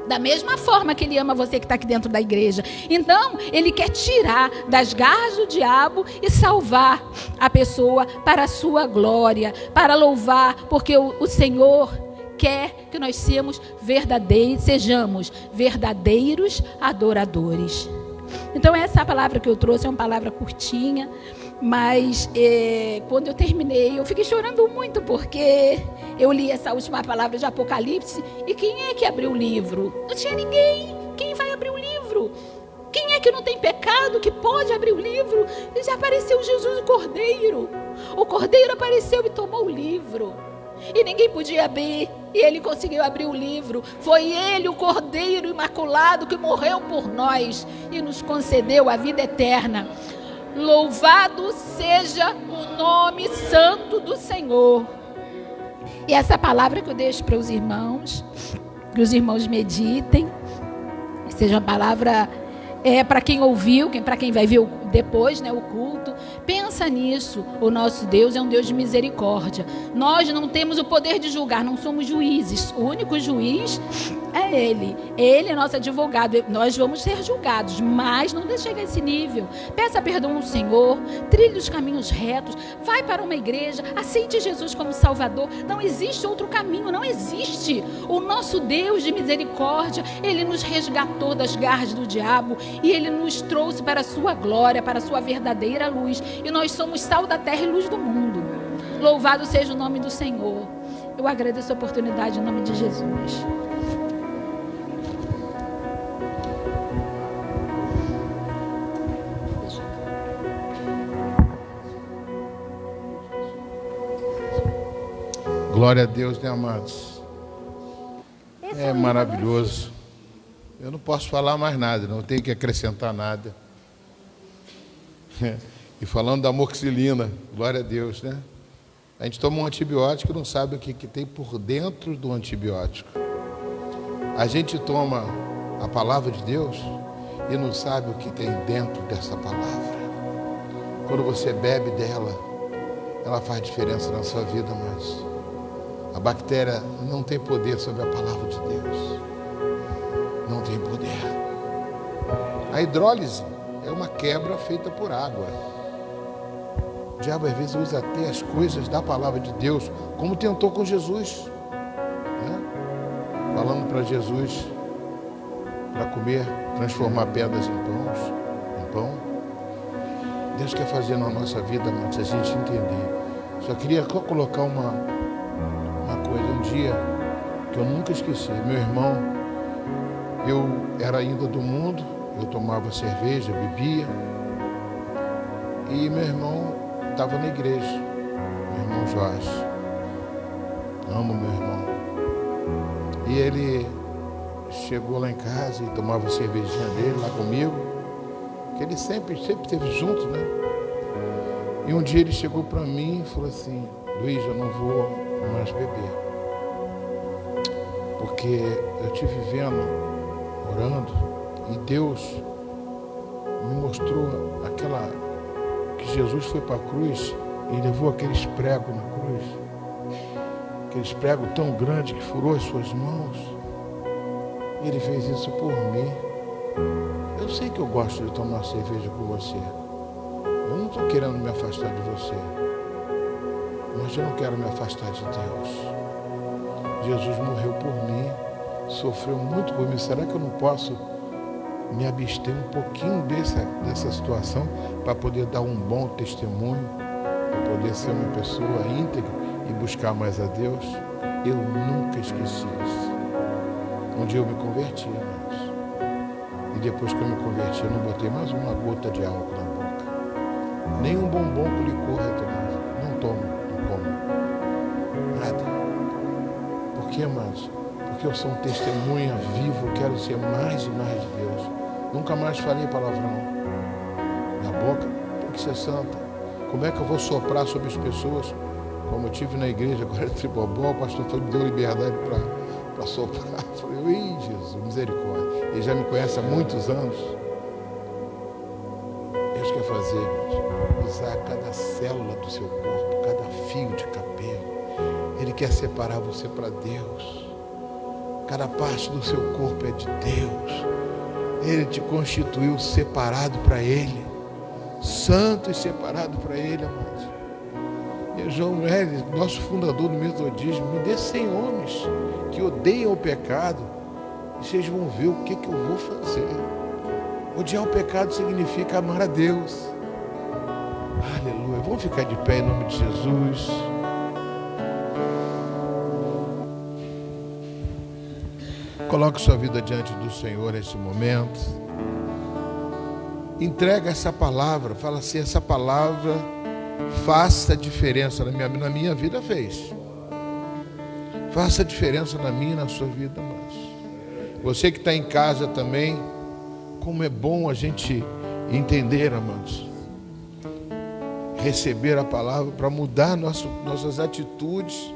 da mesma forma que Ele ama você que está aqui dentro da igreja. Então, Ele quer tirar das garras do diabo e salvar a pessoa para a sua glória, para louvar, porque o Senhor quer que nós sejamos verdadeiros adoradores. Então, essa palavra que eu trouxe é uma palavra curtinha, mas quando eu terminei, eu fiquei chorando muito, porque eu li essa última palavra de Apocalipse, e quem é que abriu o livro? Não tinha ninguém. Quem vai abrir o livro? Quem é que não tem pecado que pode abrir o livro? E já apareceu Jesus, o Cordeiro. O Cordeiro apareceu e tomou o livro. E ninguém podia abrir, e Ele conseguiu abrir o livro. Foi Ele, o Cordeiro Imaculado, que morreu por nós e nos concedeu a vida eterna. Louvado seja o nome santo do Senhor. E essa palavra que eu deixo para os irmãos, que os irmãos meditem, que seja uma palavra para quem ouviu, para quem vai ver depois, o culto. Pensa nisso. O nosso Deus é um Deus de misericórdia. Nós não temos o poder de julgar, não somos juízes. O único juiz é Ele. Ele é nosso advogado. Nós vamos ser julgados, mas não chega a esse nível. Peça perdão ao Senhor, trilhe os caminhos retos, vai para uma igreja, aceite Jesus como Salvador. Não existe outro caminho, não existe. O nosso Deus de misericórdia, Ele nos resgatou das garras do diabo e Ele nos trouxe para a sua glória, para a sua verdadeira luz. E nós somos sal da terra e luz do mundo. Louvado seja o nome do Senhor. Eu agradeço a oportunidade em nome de Jesus. Glória a Deus, né, amados? É maravilhoso. Eu não posso falar mais nada, não tenho que acrescentar nada. E falando da amoxicilina, glória a Deus, né? A gente toma um antibiótico e não sabe o que tem por dentro do antibiótico. A gente toma a palavra de Deus e não sabe o que tem dentro dessa palavra. Quando você bebe dela, ela faz diferença na sua vida, mas a bactéria não tem poder sobre a palavra de Deus. Não tem poder. A hidrólise é uma quebra feita por água. O diabo às vezes usa até as coisas da palavra de Deus, como tentou com Jesus, né? Falando para Jesus para comer, transformar pedras em pão. Deus quer fazer na nossa vida, mas se a gente entender. Só queria colocar uma coisa, um dia que eu nunca esqueci. Meu irmão, Eu era ainda do mundo, eu tomava cerveja, bebia. E meu irmão estava na igreja, meu irmão Jorge. Amo meu irmão. E ele chegou lá em casa e tomava a cervejinha dele lá comigo, que ele sempre esteve junto, né? E um dia ele chegou para mim e falou assim: Luiz, eu não vou mais beber, porque eu te vivendo, orando, e Deus me mostrou que Jesus foi para a cruz e levou aqueles pregos na cruz, aqueles pregos tão grandes que furou as suas mãos. Ele fez isso por mim. Eu sei que eu gosto de tomar cerveja com você. Eu não estou querendo me afastar de você, mas eu não quero me afastar de Deus. Jesus morreu por mim, sofreu muito por mim. Será que eu não posso me abster um pouquinho dessa situação para poder dar um bom testemunho, para poder ser uma pessoa íntegra e buscar mais a Deus? Eu nunca esqueci isso. Um dia eu me converti, irmãos. E depois que eu me converti, eu não botei mais uma gota de álcool na boca. Nem um bombom com licor eu tomava. Não tomo, não como. Nada. Por quê, irmãos? Porque eu sou um testemunha vivo, eu quero ser mais e mais de Deus. Nunca mais falei palavrão. Minha boca tem que ser santa. Como é que eu vou soprar sobre as pessoas? Como eu tive na igreja, agora Tribobó, o pastor me deu liberdade para soprar. Eu falei, ui, Jesus, misericórdia. Ele já me conhece há muitos anos. Deus quer fazer, irmãos, usar cada célula do seu corpo, cada fio de cabelo. Ele quer separar você para Deus. Cada parte do seu corpo é de Deus. Ele te constituiu separado para Ele. Santo e separado para Ele, amados. E João Hélio, nosso fundador do metodismo, me dê 100 homens que odeiam o pecado. E vocês vão ver o que eu vou fazer. Odiar o pecado significa amar a Deus. Aleluia. Vamos ficar de pé em nome de Jesus. Coloque sua vida diante do Senhor nesse momento. Entrega essa palavra. Fala assim, essa palavra faça diferença na minha vida, fez. Faça diferença na minha e na sua vida, mas você que está em casa também, como é bom a gente entender, amados, receber a palavra para mudar nossas atitudes.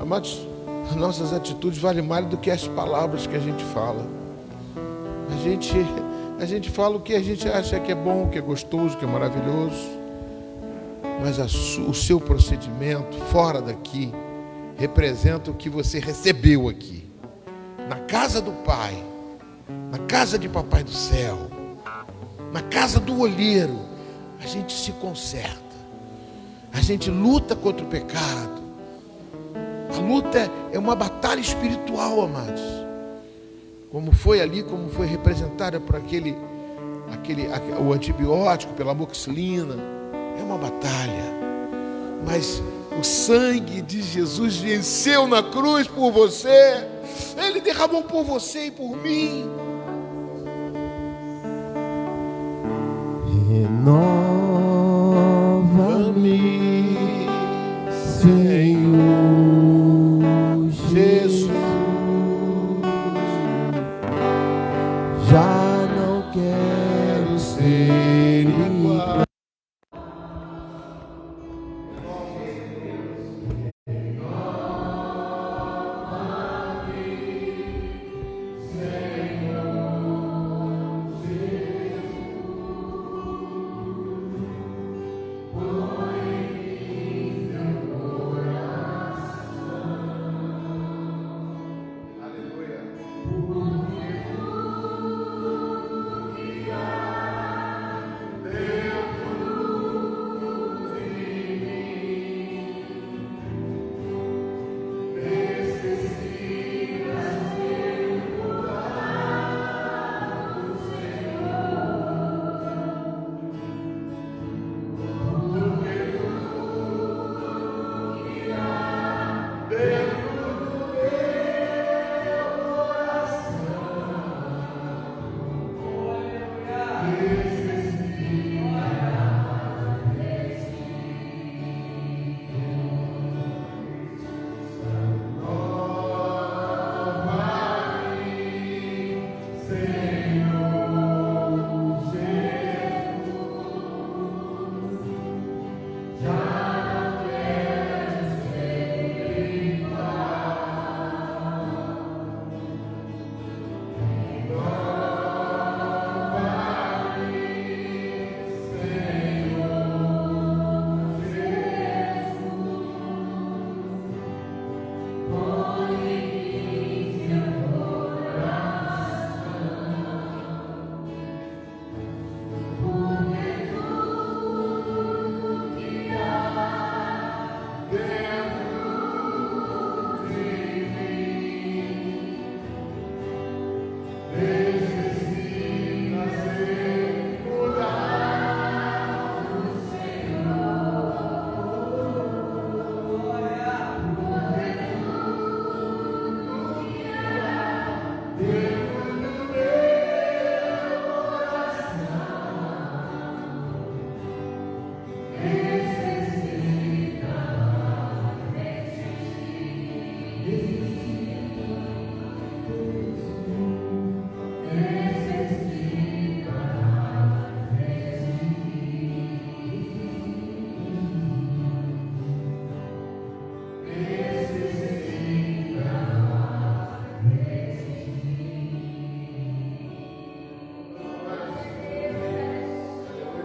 Amados, as nossas atitudes valem mais do que as palavras que a gente fala. A gente fala o que a gente acha que é bom, que é gostoso, que é maravilhoso, mas o seu procedimento fora daqui representa o que você recebeu aqui, na casa do Pai, na casa de Papai do Céu, na casa do olheiro. A gente se conserta, a gente luta contra o pecado. A luta é uma batalha espiritual, amados. Como foi representada por o antibiótico, pela amoxicilina. É uma batalha. Mas o sangue de Jesus venceu na cruz por você. Ele derramou por você e por mim. Renova-me, Senhor Jesus. Já não quero ser igual.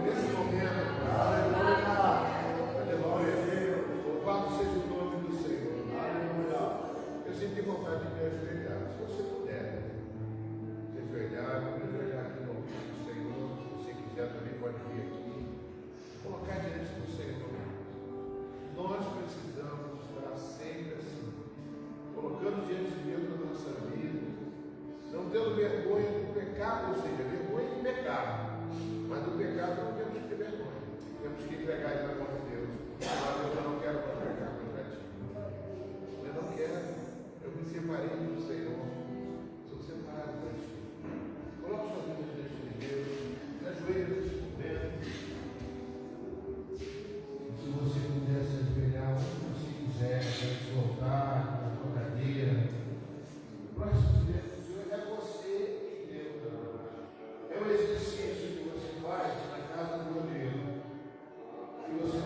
Nesse momento, aleluia, louvado seja o nome do Senhor, aleluia. Eu senti vontade de me ajoelhar, se você puder, se ajoelhar, vamos ajoelhar aqui no ouvido do Senhor, se você quiser também pode vir aqui, colocar diante do Senhor. Nós precisamos estar sempre assim, colocando diante de Deus na nossa vida, não tendo vergonha do pecado, ou seja, vergonha do pecado. Mas do pecado não temos que ter vergonha. Temos que entregar ele na mão de Deus. Mas eu não quero mais pecar contra ti. Eu não quero. Eu me separei do Senhor. Sou separado para ti. Coloque sua vida diante de Deus. Ajoelhe nesse momento. Se você puder se ajoelhar, onde você quiser, se voltar na sua cadeira. O próximo dia do Senhor é você e Deus. É um exercício que você faz na casa do modelo. Que você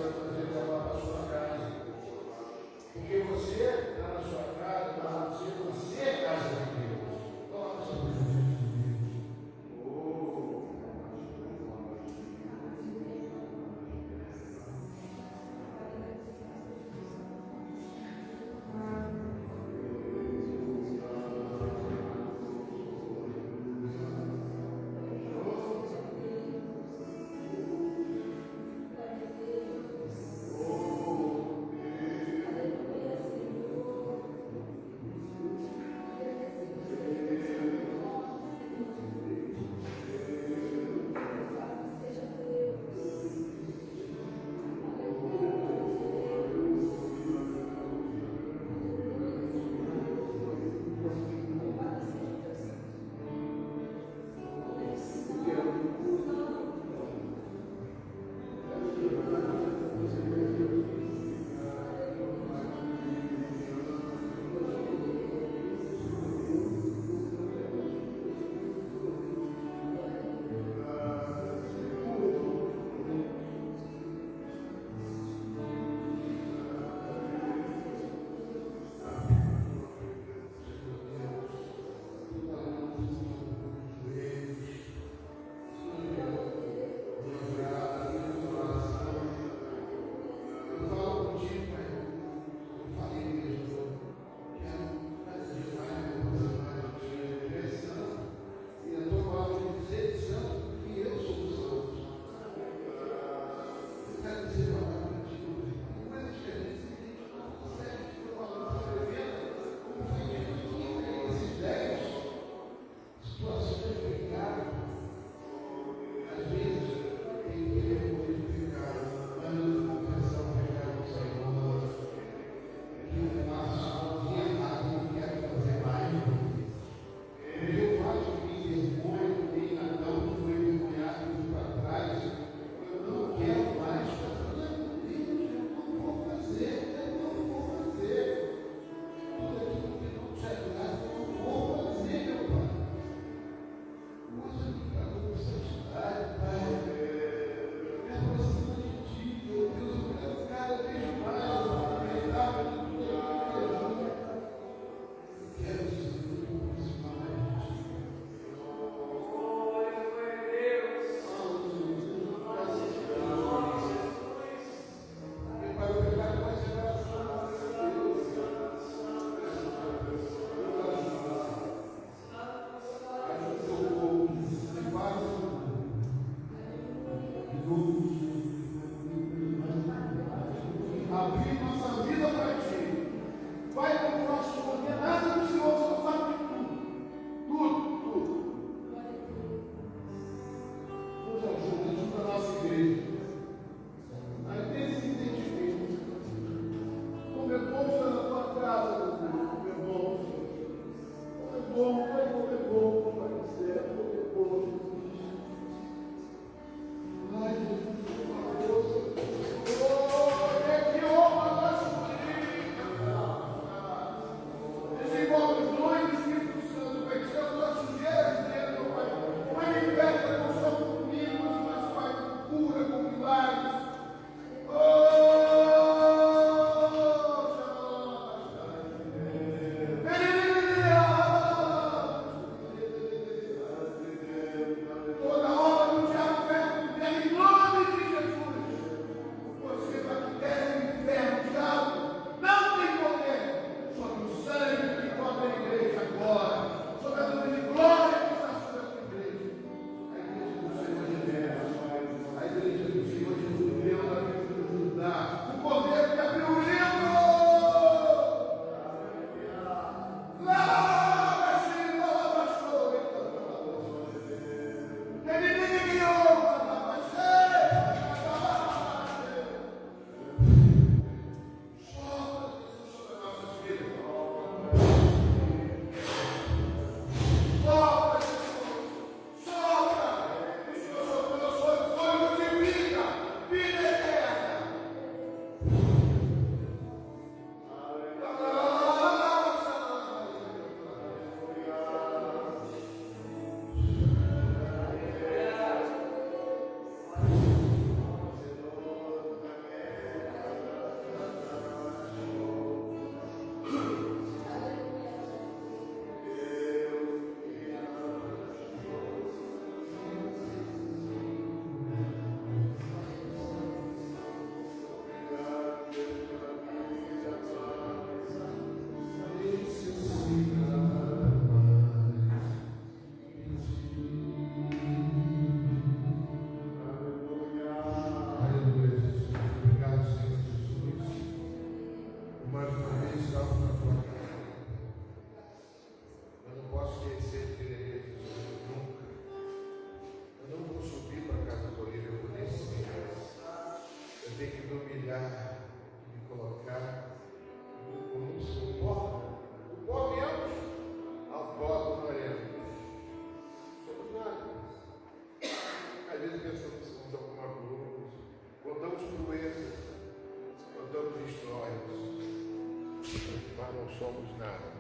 somos nada.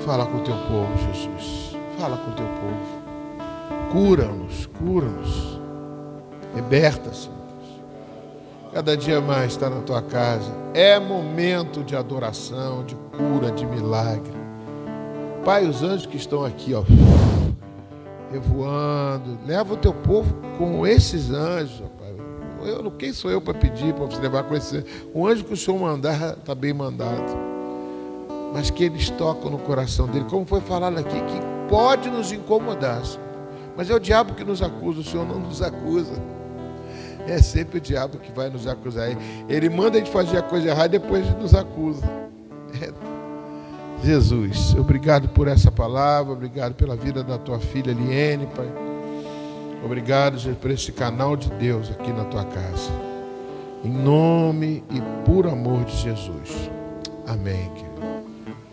Fala com o teu povo, Jesus. Fala com o teu povo. Cura-nos, cura-nos. Liberta, Senhor. Cada dia mais está na tua casa. É momento de adoração, de cura, de milagre. Pai, os anjos que estão aqui, ó, revoando, leva o teu povo com esses anjos, ó, Pai. Quem sou eu para pedir para você levar com esse? O anjo que o Senhor mandar está bem mandado. Mas que eles tocam no coração dele, como foi falado aqui, que pode nos incomodar, mas é o diabo que nos acusa, o Senhor não nos acusa. É sempre o diabo que vai nos acusar. Ele manda a gente fazer a coisa errada e depois nos acusa. Jesus, obrigado por essa palavra, obrigado pela vida da tua filha Liene, Pai. Obrigado, Jesus, por esse canal de Deus aqui na tua casa. Em nome e por amor de Jesus. Amém, querido.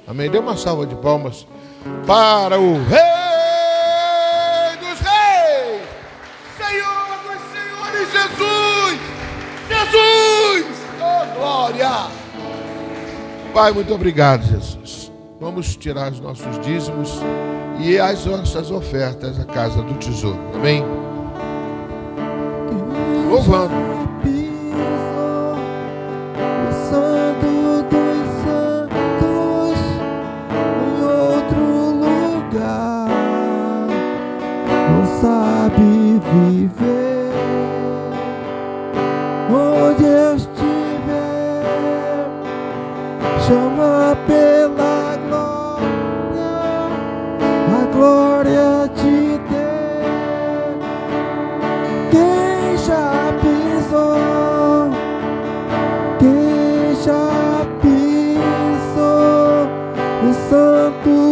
Amém. Dê uma salva de palmas para o Rei dos Reis, Senhor dos Senhores, Jesus. Jesus! Oh, glória! Pai, muito obrigado, Jesus. Vamos tirar os nossos dízimos e as nossas ofertas à casa do tesouro. Amém? Louvando. Sabe viver onde estiver, chama pela glória, a glória de Deus. Quem já pisou, quem já pisou o santo.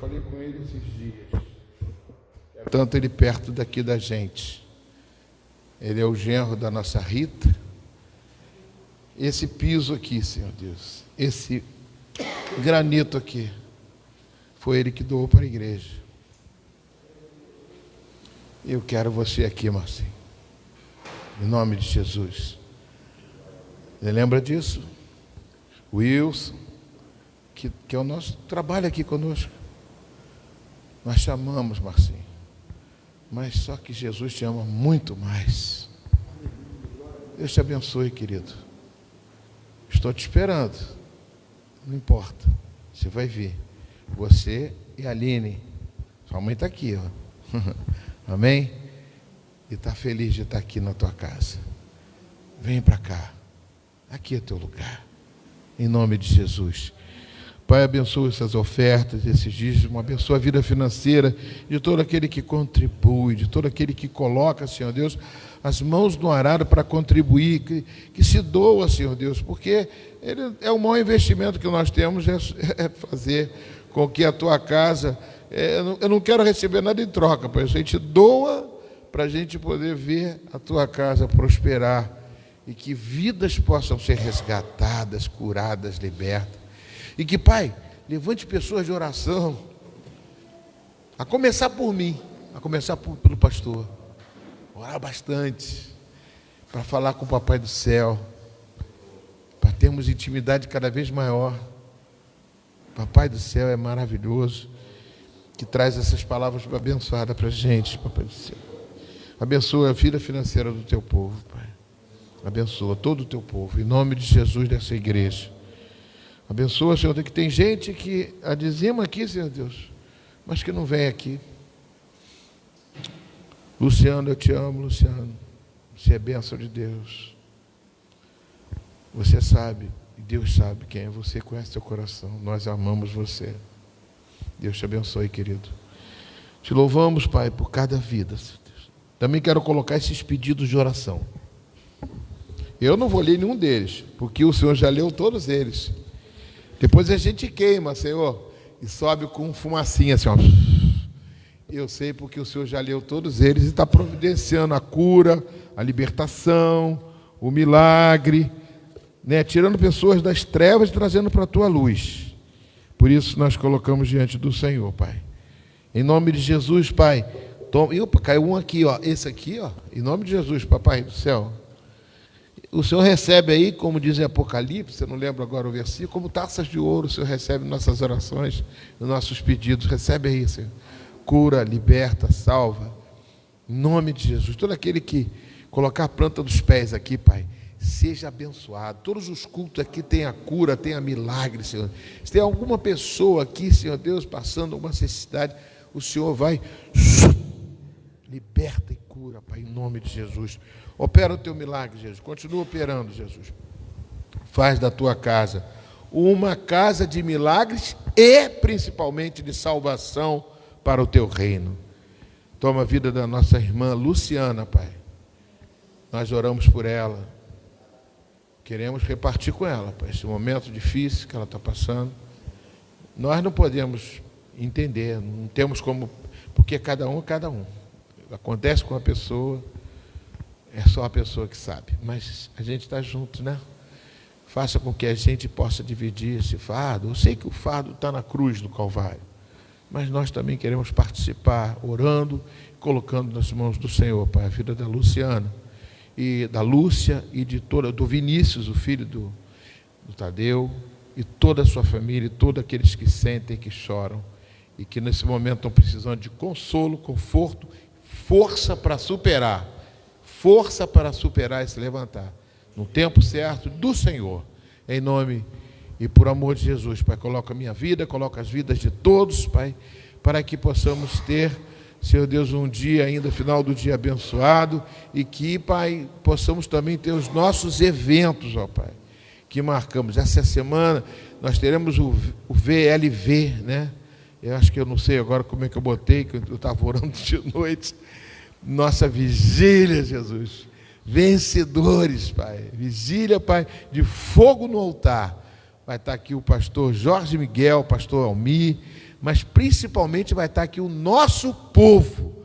Falei com ele esses dias. Tanto ele perto daqui da gente. Ele é o genro da nossa Rita. Esse piso aqui, Senhor Deus, esse granito aqui, foi ele que doou para a igreja. Eu quero você aqui, Marcinho. Em nome de Jesus. Você lembra disso? Wilson, que é o nosso trabalho aqui conosco. Nós te amamos, Marcinho, mas só que Jesus te ama muito mais. Deus te abençoe, querido. Estou te esperando. Não importa, você vai vir. Você e a Aline. Sua mãe está aqui, ó. Amém? E está feliz de estar aqui na tua casa. Vem para cá. Aqui é teu lugar. Em nome de Jesus. Pai, abençoa essas ofertas, esses dízimos, abençoa a vida financeira de todo aquele que contribui, de todo aquele que coloca, Senhor Deus, as mãos no arado para contribuir, que se doa, Senhor Deus, porque ele é o maior investimento que nós temos, é fazer com que a tua casa, eu não quero receber nada em troca, Pai, a gente doa para a gente poder ver a tua casa prosperar e que vidas possam ser resgatadas, curadas, libertas. E que, Pai, levante pessoas de oração, a começar por mim, a começar pelo pastor. Orar bastante, para falar com o Papai do Céu, para termos intimidade cada vez maior. Papai do Céu é maravilhoso. que traz essas palavras abençoadas para a gente, Papai do céu. Abençoa a vida financeira do teu povo, Pai. Abençoa todo o teu povo, em nome de Jesus, dessa igreja. Abençoa, Senhor, que tem gente que a dizima aqui, Senhor Deus, mas que não vem aqui. Luciano, eu te amo, Luciano. Você é bênção de Deus. Você sabe, e Deus sabe quem é você, conhece teu coração. Nós amamos você. Deus te abençoe, querido. Te louvamos, Pai, por cada vida, Senhor Deus. Também quero colocar esses pedidos de oração. Eu não vou ler nenhum deles, porque o Senhor já leu todos eles. Depois a gente queima, Senhor, e sobe com fumacinha, assim, ó. Eu sei porque o Senhor já leu todos eles e está providenciando a cura, a libertação, o milagre, né? Tirando pessoas das trevas e trazendo para a tua luz. Por isso nós colocamos diante do Senhor, Pai. Em nome de Jesus, Pai. Caiu um aqui, ó. Esse aqui, ó. Em nome de Jesus, Papai do céu. O Senhor recebe aí, como diz em Apocalipse, eu não lembro agora o versículo, como taças de ouro, o Senhor recebe nossas orações, nossos pedidos. Recebe aí, Senhor. Cura, liberta, salva. Em nome de Jesus. Todo aquele que colocar a planta dos pés aqui, Pai, seja abençoado. Todos os cultos aqui tem a cura, tem a milagre, Senhor. Se tem alguma pessoa aqui, Senhor Deus, passando alguma necessidade, o Senhor vai, liberta e cura, Pai, em nome de Jesus. Opera o teu milagre, Jesus. Continua operando, Jesus. Faz da tua casa uma casa de milagres e principalmente de salvação para o teu reino. Toma a vida da nossa irmã Luciana, Pai. Nós oramos por ela. Queremos repartir com ela, Pai, esse momento difícil que ela está passando. Nós não podemos entender, não temos como, porque cada um é cada um. Acontece com a pessoa, é só a pessoa que sabe. Mas a gente está junto, né? Faça com que a gente possa dividir esse fardo. Eu sei que o fardo está na cruz do Calvário, mas nós também queremos participar, orando, colocando nas mãos do Senhor, Pai, a vida da Luciana, e da Lúcia, e de do Vinícius, o filho do Tadeu, e toda a sua família, e todos aqueles que sentem, que choram, e que nesse momento estão precisando de consolo, conforto, força para superar e se levantar, no tempo certo do Senhor, em nome e por amor de Jesus, Pai. Coloca a minha vida, coloca as vidas de todos, Pai, para que possamos ter, Senhor Deus, um dia ainda, final do dia abençoado, e que, Pai, possamos também ter os nossos eventos, ó Pai, que marcamos. Essa semana nós teremos o VLV, né? Eu acho que eu não sei agora como é que eu botei, que eu estava orando de noite. Nossa vigília, Jesus. Vencedores, Pai. Vigília, Pai, de fogo no altar. Vai estar aqui o pastor Jorge Miguel, o pastor Almir, mas principalmente vai estar aqui o nosso povo,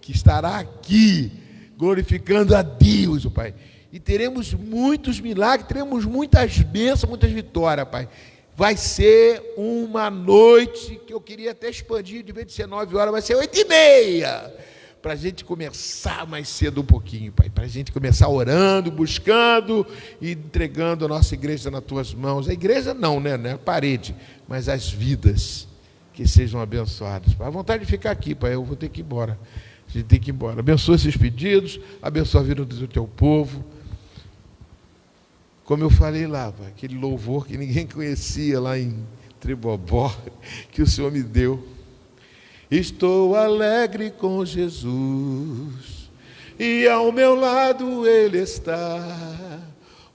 que estará aqui, glorificando a Deus, Pai. E teremos muitos milagres, teremos muitas bênçãos, muitas vitórias, Pai. Vai ser uma noite que eu queria até expandir, de vez de ser 9 horas, vai ser 8h30, para a gente começar mais cedo um pouquinho, Pai, para a gente começar orando, buscando e entregando a nossa igreja nas tuas mãos. A igreja não, né? Não é a parede, mas as vidas que sejam abençoadas. Pai, a vontade de ficar aqui, Pai, eu vou ter que ir embora. A gente tem que ir embora. Abençoa esses pedidos, abençoa a vida do teu povo. Como eu falei lá, Pai, aquele louvor que ninguém conhecia lá em Tribobó, que o Senhor me deu. Estou alegre com Jesus, e ao meu lado Ele está.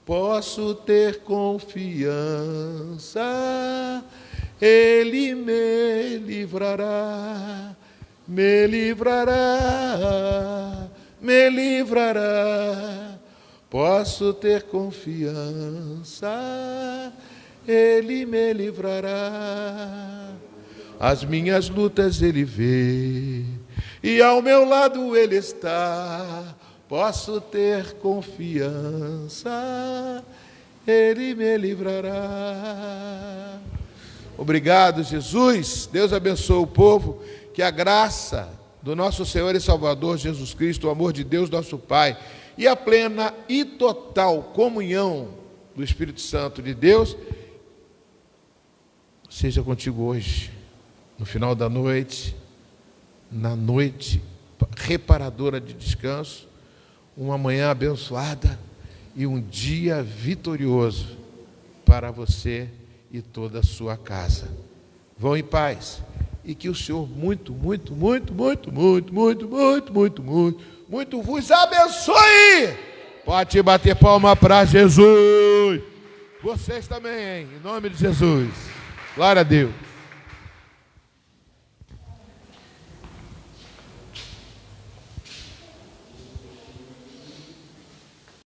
Posso ter confiança, Ele me livrará, me livrará, me livrará. Posso ter confiança, Ele me livrará. As minhas lutas Ele vê, e ao meu lado Ele está. Posso ter confiança, Ele me livrará. Obrigado, Jesus. Deus abençoe o povo. Que a graça do nosso Senhor e Salvador Jesus Cristo, o amor de Deus, nosso Pai, e a plena e total comunhão do Espírito Santo de Deus seja contigo hoje no final da noite, na noite reparadora de descanso, uma manhã abençoada e um dia vitorioso para você e toda a sua casa. Vão em paz e que o Senhor muito vos abençoe. Pode bater palma para Jesus. Vocês também, hein? Em nome de Jesus. Glória a Deus.